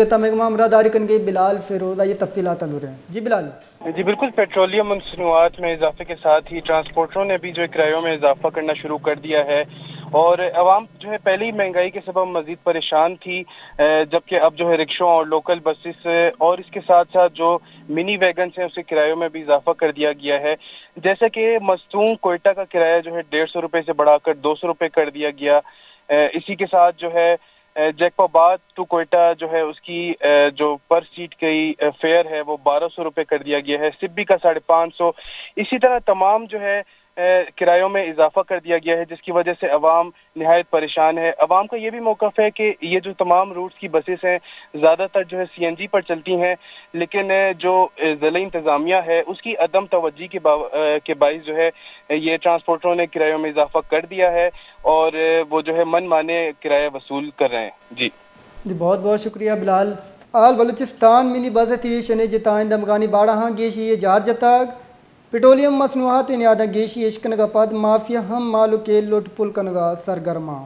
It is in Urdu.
تمام امراداری کنگے بلال فیروز یہ تفصیلات اندر ہیں جی بلال جی بالکل، پیٹرولیم مصنوعات میں اضافے کے ساتھ ہی ٹرانسپورٹروں نے بھی جو کرایوں میں اضافہ کرنا شروع کر دیا ہے، اور عوام جو ہے پہلی مہنگائی کے سبب مزید پریشان تھی، جبکہ اب جو ہے رکشوں اور لوکل بسز اور اس کے ساتھ ساتھ جو منی ویگنز ہیں اسے کرایوں میں بھی اضافہ کر دیا گیا ہے۔ جیسا کہ مستونگ کوئٹہ کا کرایہ جو ہے 150 روپے سے بڑھا کر 200 روپے کر دیا گیا، اسی کے ساتھ جو ہے جیکو آباد ٹو کوئٹہ جو ہے اس کی جو پر سیٹ کی فیئر ہے وہ 1200 روپے کر دیا گیا ہے، سبی کا 550۔ اسی طرح تمام جو ہے کرایوں میں اضافہ کر دیا گیا ہے، جس کی وجہ سے عوام نہایت پریشان ہے۔ عوام کا یہ بھی موقف ہے کہ یہ جو تمام روٹس کی بسیں ہیں زیادہ تر جو ہے سی این جی پر چلتی ہیں، لیکن جو ضلعی انتظامیہ ہے اس کی عدم توجہ کے باعث جو ہے یہ ٹرانسپورٹروں نے کرایوں میں اضافہ کر دیا ہے، اور وہ جو ہے من مانے کرایہ وصول کر رہے ہیں۔ جی بہت بہت شکریہ بلال۔ آل بلوچستان منی بس تھی شنے جتائیں دمگانی باڑا ہاں گیشی یہ جار جتاگ پیٹرولیم مصنوعات نیادہ گیشی اشکنگا پد مافیا ہم مالو کے لوٹ پل کنگا سرگرما۔